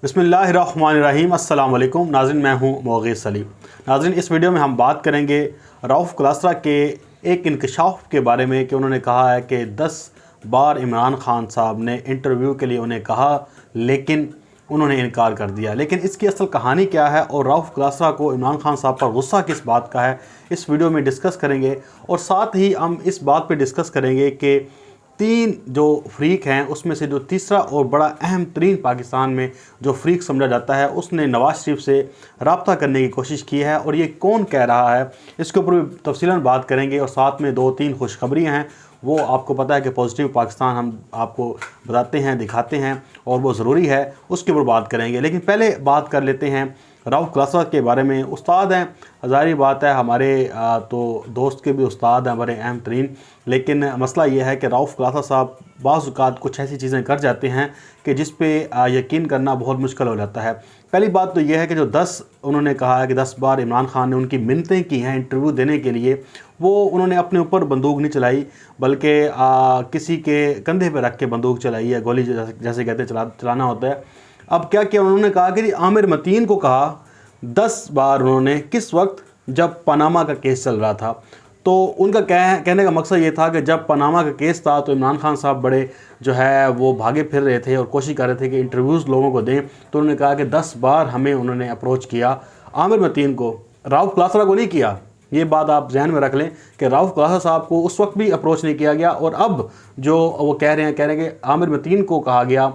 बिस्मिल्लाहिर्रहमानिर्रहीम। अस्सलाम वालेकुम नाज़रीन, मैं हूँ मोग़ीज़ सलीम। नाज़रीन, इस वीडियो में हम बात करेंगे रऊफ़ क्लासरा के एक इंकशाफ के बारे में कि उन्होंने कहा है कि 10 बार इमरान खान साहब ने इंटरव्यू के लिए उन्हें कहा लेकिन उन्होंने इनकार कर दिया। लेकिन इसकी असल कहानी क्या है और रऊफ़ क्लासरा को इमरान खान साहब पर गुस्सा किस बात का है, इस वीडियो में डिस्कस करेंगे। और साथ ही हम इस बात पर डिस्कस करेंगे कि 3 जो फ्रीक हैं उसमें से जो तीसरा और बड़ा अहम तरीन पाकिस्तान में जो फ्रीक समझा जाता है उसने नवाज़ शरीफ से रब्ता करने की कोशिश की है और ये कौन कह रहा है, इसके ऊपर भी तफसीलन बात करेंगे। और साथ में 2-3 खुशखबरियाँ हैं, वो आपको पता है कि पॉजिटिव पाकिस्तान हम आपको बताते हैं, दिखाते हैं और वो ज़रूरी है, उसके ऊपर बात करेंगे। लेकिन पहले बात कर लेते हैं रऊफ़ क्लासरा के बारे में। उस्ताद हैं, ज़ाहिर बात है, हमारे तो दोस्त के भी उस्ताद हैं बड़े अहम तरीन। लेकिन मसला ये है कि रऊफ़ क्लासरा साहब बाज़ औक़ात कुछ ऐसी चीज़ें कर जाते हैं कि जिस पे यकीन करना बहुत मुश्किल हो जाता है। पहली बात तो ये है कि जो 10 उन्होंने कहा है कि 10 बार इमरान खान ने उनकी मिन्नतें की हैं इंटरव्यू देने के लिए, वो उन्होंने अपने ऊपर बंदूक नहीं चलाई बल्कि किसी के कंधे पर रख के बंदूक चलाई है, गोली जैसे कहते चलाना होता है। अब क्या किया उन्होंने कहा कि आमिर मतीन को कहा 10 बार उन्होंने, किस वक्त, जब पनामा का केस चल रहा था। तो उनका कहने का मकसद ये था कि जब पनामा का केस था तो इमरान खान साहब बड़े जो है वो भागे फिर रहे थे और कोशिश कर रहे थे कि इंटरव्यूज़ लोगों को दें। तो उन्होंने कहा कि 10 बार हमें उन्होंने अप्रोच किया, आमिर मतीन को, रऊफ़ क्लासरा को नहीं किया। ये बात आप ध्यान में रख लें कि रऊफ़ क्लासरा साहब को उस वक्त भी अप्रोच नहीं किया गया और अब जो वो कह रहे हैं कि आमिर मतीन को कहा गया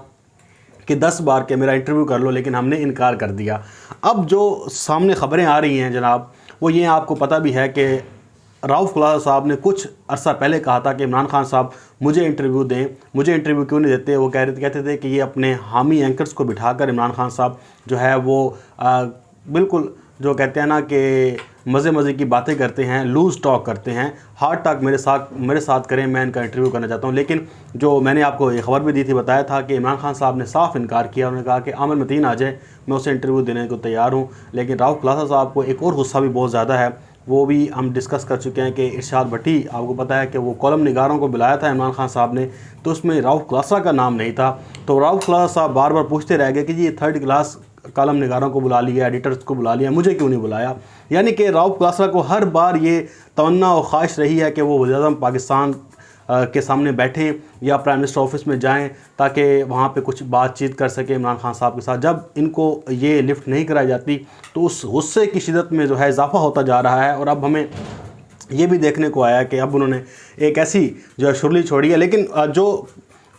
कि 10 बार के मेरा इंटरव्यू कर लो, लेकिन हमने इनकार कर दिया। अब जो सामने ख़बरें आ रही हैं जनाब, वो ये आपको पता भी है कि रऊफ़ क्लासरा साहब ने कुछ अरसा पहले कहा था कि इमरान खान साहब मुझे इंटरव्यू दें, मुझे इंटरव्यू क्यों नहीं देते। वो कहते थे कि ये अपने हामी एंकर्स को बिठाकर इमरान खान साहब जो है वो बिल्कुल जो कहते हैं ना कि मज़े की बातें करते हैं, लूज़ टॉक करते हैं, हार्ड टॉक मेरे साथ करें, मैं इनका इंटरव्यू करना चाहता हूं। लेकिन जो मैंने आपको ये खबर भी दी थी, बताया था कि इमरान खान साहब ने साफ़ इनकार किया। उन्होंने कहा कि आमिर मतीन आ जाए, मैं उसे इंटरव्यू देने को तैयार हूँ। लेकिन रऊफ़ क्लासरा साहब को एक और गुस्सा भी बहुत ज़्यादा है, वो भी हम डिस्कस कर चुके हैं कि इरशाद भट्टी, आपको पता है कि वो कॉलम निगारों को बुलाया था इमरान खान साहब ने, तो उसमें रऊफ़ क्लासरा का नाम नहीं था। तो रऊफ़ क्लासरा साहब बार बार पूछते रह गए कि जी ये 3rd क्लास कॉलम निगारों को बुला लिया, एडिटर्स को बुला लिया, मुझे क्यों नहीं बुलाया। यानी कि रऊफ़ क्लासरा को हर बार ये तमन्ना और ख्वाहिश रही है कि वो वज़ीर-ए-आज़म पाकिस्तान के सामने बैठें या प्राइम मिनिस्टर ऑफिस में जाएं ताकि वहाँ पे कुछ बातचीत कर सके इमरान खान साहब के साथ। जब इनको ये लिफ्ट नहीं कराई जाती तो उस गुस्से की शिदत में जो है इजाफ़ा होता जा रहा है। और अब हमें ये भी देखने को आया कि अब उन्होंने एक ऐसी जो है शुरली छोड़ी है। लेकिन जो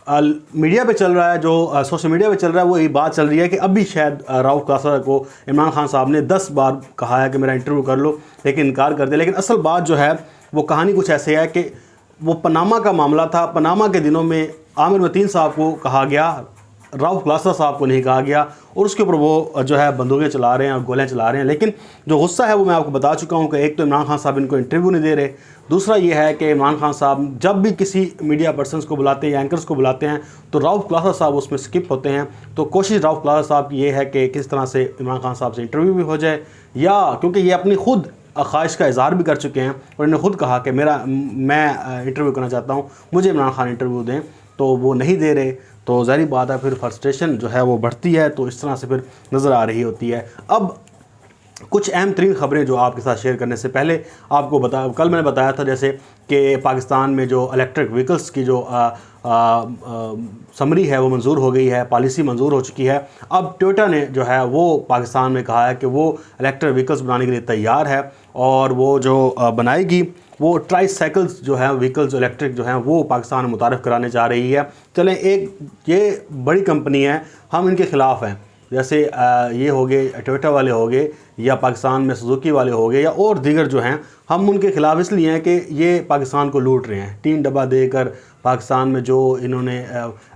मीडिया पे चल रहा है, जो सोशल मीडिया पे चल रहा है, वो ये बात चल रही है कि अब भी शायद रऊफ़ क्लासरा को इमरान खान साहब ने 10 बार कहा है कि मेरा इंटरव्यू कर लो, लेकिन इनकार कर दिया। लेकिन असल बात जो है वो कहानी कुछ ऐसे है कि वो पनामा का मामला था। पनामा के दिनों में आमिर मतीन साहब को कहा गया, रऊफ़ क्लासरा साहब को नहीं कहा गया, और उसके ऊपर वो जो है बंदूकें चला रहे हैं और गोलियां चला रहे हैं। लेकिन जो गुस्सा है वो मैं आपको बता चुका हूं कि एक तो इमरान खान साहब इनको इंटरव्यू नहीं दे रहे, दूसरा ये है कि इमरान खान साहब जब भी किसी मीडिया पर्सनस को बुलाते हैं या एंकर्स को बुलाते हैं तो रऊफ़ क्लासरा साहब उसमें स्किप होते हैं। तो कोशिश रऊफ़ क्लासरा साहब की ये है कि किस तरह से इमरान खान साहब से इंटरव्यू भी हो जाए, या क्योंकि ये अपनी खुद ख्वाहिश का इज़हार भी कर चुके हैं और इन्होंने खुद कहा कि मैं इंटरव्यू करना चाहता हूँ, मुझे इमरान खान इंटरव्यू दें, तो वो नहीं दे रहे। तो ज़ाहिर बात है फिर फ्रस्ट्रेशन जो है वो बढ़ती है, तो इस तरह से फिर नज़र आ रही होती है। अब कुछ अहम तरीन ख़बरें जो आपके साथ शेयर करने से पहले आपको कल मैंने बताया था जैसे कि पाकिस्तान में जो इलेक्ट्रिक व्हीकल्स की जो समरी है वो मंजूर हो गई है, पॉलिसी मंजूर हो चुकी है। अब टोयोटा ने जो है वो पाकिस्तान में कहा है कि वो इलेक्ट्रिक व्हीकल्स बनाने के लिए तैयार है और वो जो बनाएगी वो ट्राईसाइकिल्स जो है व्हीकल्स इलेक्ट्रिक जो हैं वो पाकिस्तान में मुतारफ़ कराने जा रही है। चलें, एक ये बड़ी कंपनी है, हम इनके ख़िलाफ़ हैं, जैसे ये हो गए टोयोटा वाले हो गए या पाकिस्तान में सुजुकी वाले हो गए या और दीगर जो हैं, हम उनके ख़िलाफ़ इसलिए हैं कि ये पाकिस्तान को लूट रहे हैं। 3 डब्बा देकर पाकिस्तान में जो इन्होंने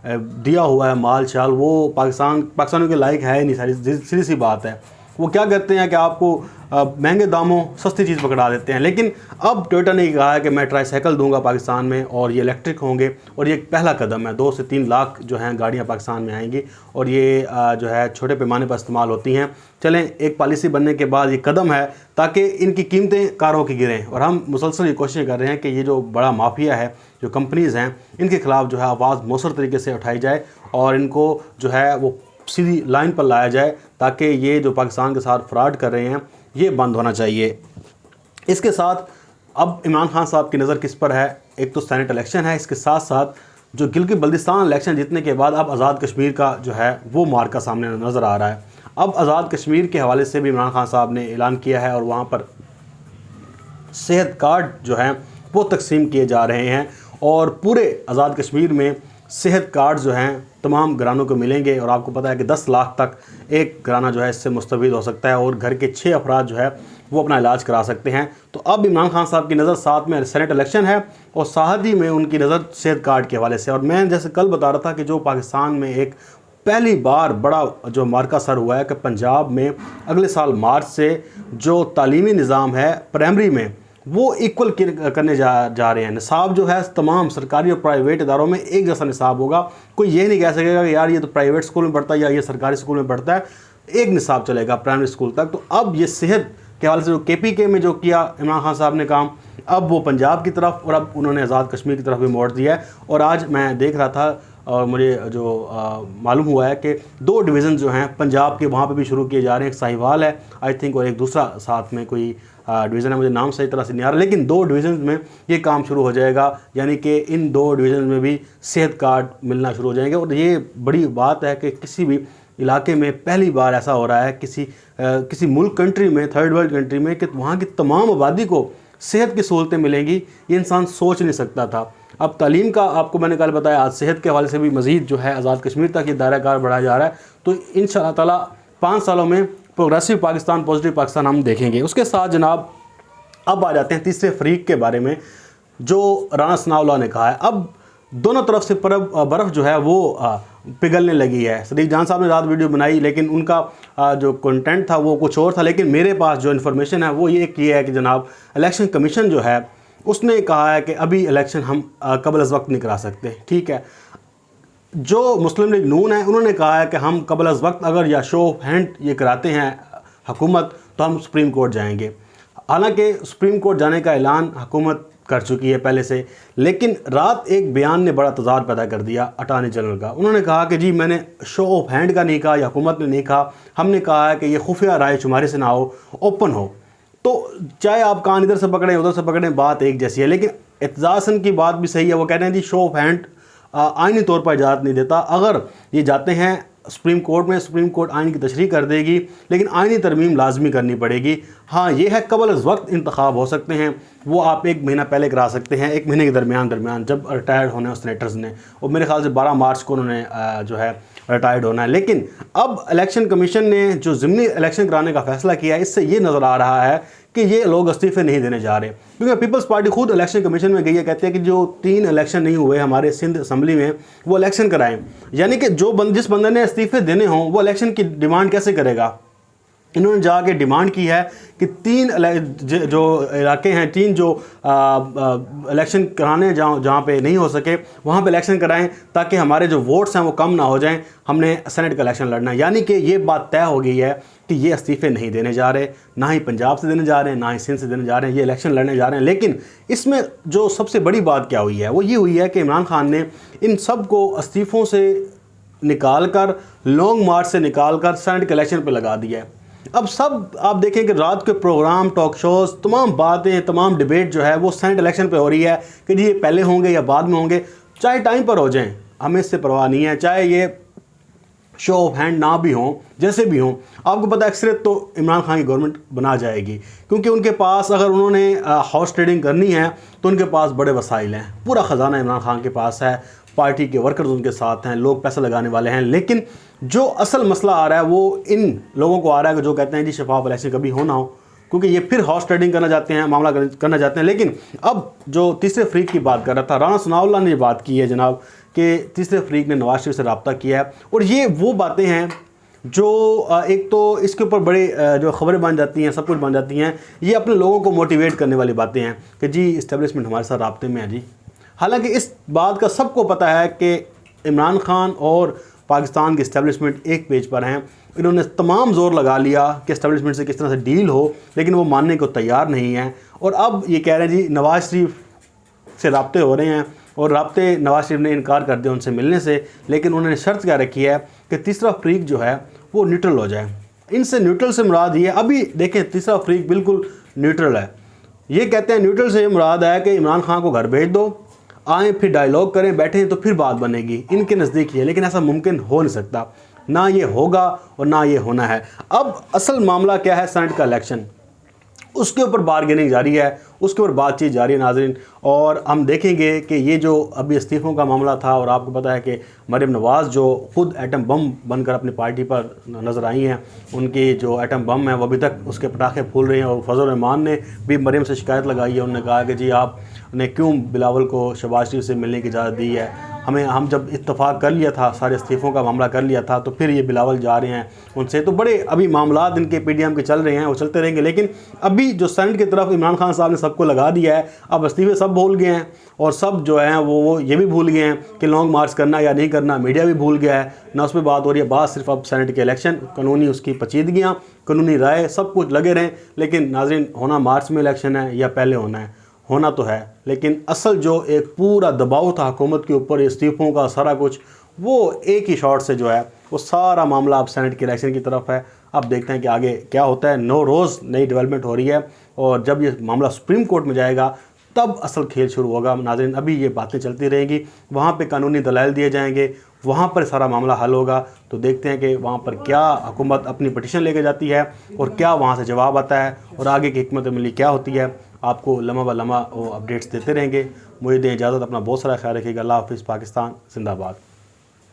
दिया हुआ है माल शाल, वो पाकिस्तानियों के लायक है ही नहीं। सीधी सी बात है, वो क्या करते हैं कि आपको महंगे दामों सस्ती चीज़ पकड़ा देते हैं। लेकिन अब टोयोटा ने कहा है कि मैं ट्राईसाइकिल दूंगा पाकिस्तान में और ये इलेक्ट्रिक होंगे, और ये पहला कदम है। 2 से 3 लाख जो हैं गाड़ियां पाकिस्तान में आएंगी और ये जो है छोटे पैमाने पर इस्तेमाल होती हैं। चलें, एक पॉलिसी बनने के बाद ये कदम है ताकि इनकी कीमतें कारों की गिरें, और हम मुसलसल ये कोशिश कर रहे हैं कि ये जो बड़ा माफिया है, जो कंपनीज़ हैं, इनके ख़िलाफ़ जो है आवाज़ मौसर तरीके से उठाई जाए और इनको जो है वो सीधी लाइन पर लाया जाए ताकि ये जो पाकिस्तान के साथ फ्रॉड कर रहे हैं ये बंद होना चाहिए। इसके साथ अब इमरान खान साहब की नज़र किस पर है? एक तो सेनेट इलेक्शन है, इसके साथ साथ जो गिलगित बल्तिस्तान इलेक्शन जीतने के बाद अब आज़ाद कश्मीर का जो है वो मार्का सामने नज़र आ रहा है। अब आज़ाद कश्मीर के हवाले से भी इमरान खान साहब ने ऐलान किया है और वहाँ पर सेहत कार्ड जो हैं वो तकसीम किए जा रहे हैं और पूरे आज़ाद कश्मीर में सेहत कार्ड जो हैं तमाम घरानों को मिलेंगे और आपको पता है कि 10 लाख तक एक घराना जो है इससे मुस्तफ़ीद हो सकता है और घर के 6 अफराद जो है वो अपना इलाज करा सकते हैं। तो अब इमरान खान साहब की नज़र साथ में सेनेट इलेक्शन है और साथ ही में उनकी नज़र सेहत कार्ड के हवाले से। और मैं जैसे कल बता रहा था कि जो पाकिस्तान में एक पहली बार बड़ा जो मार्का सर हुआ है कि पंजाब में अगले साल मार्च से जो तालीमी निज़ाम है प्राइमरी में वो इक्वल करने जा रहे हैं। निसाब जो है तमाम सरकारी और प्राइवेट इदारों में एक जैसा निसाब होगा। कोई ये नहीं कह सकेगा कि यार ये तो प्राइवेट स्कूल में पढ़ता है या ये सरकारी स्कूल में पढ़ता है, एक निसाब चलेगा प्राइमरी स्कूल तक। तो अब ये सेहत के हवाले से जो KPK में जो किया इमरान खान साहब ने काम, अब वो पंजाब की तरफ और अब उन्होंने आज़ाद कश्मीर की तरफ भी मोड़ दिया है। और आज मैं देख रहा था और मुझे जो मालूम हुआ है कि 2 डिवीज़न जो हैं पंजाब के वहाँ पे भी शुरू किए जा रहे हैं। एक साहिवाल है आई थिंक और एक दूसरा साथ में कोई डिवीज़न है, मुझे नाम सही तरह से नहीं आ रहा, लेकिन 2 डिवीज़न में ये काम शुरू हो जाएगा। यानी कि इन 2 डिवीज़न में भी सेहत कार्ड मिलना शुरू हो जाएंगे। और ये बड़ी बात है कि किसी भी इलाके में पहली बार ऐसा हो रहा है किसी मुल्क कंट्री में, थर्ड वर्ल्ड कंट्री में, कि वहाँ की तमाम आबादी को सेहत की सहूलतें मिलेंगी। ये इंसान सोच नहीं सकता था। अब तालीम का आपको मैंने कल बताया, आज सेहत के हवाले से भी मज़ीद जो है आज़ाद कश्मीर तक ये दायरा कार बढ़ाया जा रहा है। तो इंशाअल्लाह ताला 5 सालों में प्रोग्रेसिव पाकिस्तान, पॉजिटिव पाकिस्तान हम देखेंगे। उसके साथ जनाब अब आ जाते हैं तीसरे फरीक के बारे में जो राना सनाउल्लाह ने कहा है। अब दोनों तरफ से बर्फ़ जो है वो पिघलने लगी है। सदीक जान साहब ने रात वीडियो बनाई लेकिन उनका जो कंटेंट था वो कुछ और था, लेकिन मेरे पास जो इन्फॉर्मेशन है वो ये है कि जनाब इलेक्शन कमीशन जो है उसने कहा है कि अभी इलेक्शन हम कबल अज़ वक्त नहीं करा सकते। ठीक है, जो मुस्लिम लीग नून है उन्होंने कहा है कि हम कबल अज़ वक्त अगर या शो ऑफ हैंड ये कराते हैं हुकूमत तो हम सुप्रीम कोर्ट जाएंगे। हालांकि सुप्रीम कोर्ट जाने का ऐलान हुकूमत कर चुकी है पहले से, लेकिन रात एक बयान ने बड़ा तज़ाद पैदा कर दिया अटॉर्नी जनरल का। उन्होंने कहा कि जी मैंने शो ऑफ हैंड का नहीं कहा या हुकूमत ने नहीं कहा, हमने कहा है कि ये खुफिया राय शुमारी से ना हो, ओपन हो। तो चाहे आप कान इधर से पकड़ें उधर से पकड़ें, बात एक जैसी है। लेकिन एतजाज़न की बात भी सही है, वो कह रहे हैं जी शो ऑफ हैंड आइनी तौर पर इजाज़त नहीं देता। अगर ये जाते हैं सुप्रीम कोर्ट में, सुप्रीम कोर्ट आइन की तशरीह कर देगी, लेकिन आइनी तरमीम लाजमी करनी पड़ेगी। हाँ ये है कबल अज़ वक्त इंतखाब हो सकते हैं, वो आप 1 महीना पहले करा सकते हैं, 1 महीने के दरमियान जब रिटायर्ड होना है सेनेटर्स ने, और मेरे ख्याल से 12 मार्च को उन्होंने जो है रिटायर्ड होना है। लेकिन अब इलेक्शन कमीशन ने जो ज़िमनी इलेक्शन कराने का फ़ैसला किया है, इससे ये नज़र आ रहा है कि ये लोग इस्तीफ़े नहीं देने जा रहे, क्योंकि पीपल्स पार्टी खुद इलेक्शन कमीशन में गई है, कहते हैं कि जो 3 इलेक्शन नहीं हुए हमारे सिंध असम्बली में वो इलेक्शन कराएं। यानी कि जिस बंदे ने इस्तीफ़े देने हों वो इलेक्शन की डिमांड कैसे करेगा। इन्होंने जाके डिमांड की है कि 3 जो इलाके हैं, 3 जो इलेक्शन कराने जहाँ पे नहीं हो सके वहाँ पे इलेक्शन कराएं ताकि हमारे जो वोट्स हैं वो कम ना हो जाएं, हमने सेनेट का इलेक्शन लड़ना है। यानी कि ये बात तय हो गई है कि ये इस्तीफ़े नहीं देने जा रहे, ना ही पंजाब से देने जा रहे हैं, ना ही सिंध से देने जा रहे हैं, ये इलेक्शन लड़ने जा रहे हैं। लेकिन इसमें जो सबसे बड़ी बात क्या हुई है वो ये हुई है कि इमरान खान ने इन सब को इस्तीफ़ों से निकाल कर, लॉन्ग मार्च से निकाल कर सेनेट के इलेक्शन पर लगा दिया है। अब सब आप देखें कि रात के प्रोग्राम, टॉक शोज़, तमाम बातें, तमाम डिबेट जो है वो सेनेट इलेक्शन पे हो रही है कि जी ये पहले होंगे या बाद में होंगे, चाहे टाइम पर हो जाएं, हमें इससे परवाह नहीं है, चाहे ये शो ऑफ हैंड ना भी हों, जैसे भी हों। आपको पता है अक्सरियत तो इमरान खान की गवर्नमेंट बना जाएगी, क्योंकि उनके पास अगर उन्होंने हाउस ट्रेडिंग करनी है तो उनके पास बड़े वसाइल हैं, पूरा ख़जाना इमरान खान के पास है, पार्टी के वर्कर्स उनके साथ हैं, लोग पैसा लगाने वाले हैं। लेकिन जो असल मसला आ रहा है वो इन लोगों को आ रहा है कि जो कहते हैं जी शफाफ इलेक्शन कभी हो ना हो, क्योंकि ये फिर हाउस ट्रेडिंग करना चाहते हैं, मामला करना चाहते हैं। लेकिन अब जो तीसरे फरीक की बात कर रहा था, राना सनाउल्लाह ने बात की है जनाब कि तीसरे फरीक ने नवाज शरीफ से रब्ता किया है, और ये वो बातें हैं जो एक तो इसके ऊपर बड़े जो ख़बरें बन जाती हैं, सब कुछ बन जाती हैं, ये अपने लोगों को मोटिवेट करने वाली बातें हैं कि जी इस्टेब्लिशमेंट हमारे साथ राब्ते में है जी। हालांकि इस बात का सबको पता है कि इमरान खान और पाकिस्तान की इस्टेब्लिशमेंट एक पेज पर हैं। इन्होंने तमाम ज़ोर लगा लिया कि इस्टेब्लिशमेंट से किस तरह से डील हो, लेकिन वो मानने को तैयार नहीं है। और अब ये कह रहे हैं जी नवाज शरीफ से राब्ते हो रहे हैं और राब्ते नवाज शरीफ ने इनकार कर दिया उनसे मिलने से, लेकिन उन्होंने शर्त क्या रखी है कि तीसरा फरीक जो है वो न्यूट्रल हो जाए। इनसे न्यूट्रल से मुराद ये, अभी देखें तीसरा फरीक बिल्कुल न्यूट्रल है। ये कहते हैं न्यूट्रल से मुराद है कि इमरान खान को घर भेज दो, आए फिर डायलॉग करें, बैठें तो फिर बात बनेगी, इनके नज़दीक ये। लेकिन ऐसा मुमकिन हो नहीं सकता, ना ये होगा और ना ये होना है। अब असल मामला क्या है, सेनेट का इलेक्शन, उसके ऊपर बारगेनिंग जारी है, उसके ऊपर बातचीत जारी है नाज़रीन। और हम देखेंगे कि ये जो अभी इस्तीफ़ों का मामला था, और आपको पता है कि मरीम नवाज़ जो ख़ुद एटम बम बनकर अपनी पार्टी पर नज़र आई हैं, उनकी जो एटम बम है वो अभी तक उसके पटाखे फूल रहे हैं। और फजल रहमान ने भी मरीम से शिकायत लगाई है, उन्होंने कहा कि जी आपने क्यों बिलावल को शहबाज शरीफ से मिलने की इजाज़त दी है, हम जब इत्तफाक कर लिया था, सारे इस्तीफ़ों का मामला कर लिया था, तो फिर ये बिलावल जा रहे हैं उनसे। तो बड़े अभी मामलात इनके PDM के चल रहे हैं, वो चलते रहेंगे। लेकिन अभी जो सेनेट की तरफ इमरान खान साहब ने सबको लगा दिया है, अब इस्तीफ़े सब भूल गए हैं, और सब जो हैं वो ये भी भूल गए हैं कि लॉन्ग मार्च करना या नहीं करना, मीडिया भी भूल गया है ना, उस पर बात हो रही है। बात सिर्फ अब सेनेट के इलेक्शन, कानूनी उसकी पेचीदगियाँ, कानूनी राय, सब कुछ लगे रहें। लेकिन नाज़रीन, होना मार्च में इलेक्शन है या पहले होना है, होना तो है, लेकिन असल जो एक पूरा दबाव था हुकूमत के ऊपर, इस्तीफ़ों का सारा कुछ, वो एक ही शॉट से जो है वो सारा मामला अब सेनेट के इलेक्शन की तरफ है। अब देखते हैं कि आगे क्या होता है। रोज़ नई डेवलपमेंट हो रही है, और जब ये मामला सुप्रीम कोर्ट में जाएगा तब असल खेल शुरू होगा नाज़रीन। अभी ये बातें चलती रहेंगी, वहाँ पे कानूनी दलाइल दिए जाएंगे, वहाँ पर सारा मामला हल होगा। तो देखते हैं कि वहाँ पर क्या हुकूमत अपनी पटिशन लेके जाती है और क्या वहाँ से जवाब आता है, और आगे की हिकमत अमली क्या होती है। आपको लम्हा ब लम्हा वो अपडेट्स देते रहेंगे। मुझे दें इजाज़त, अपना बहुत सारा ख्याल रखिएगा। अल्लाह हाफ़िज़। पाकिस्तान जिंदाबाद।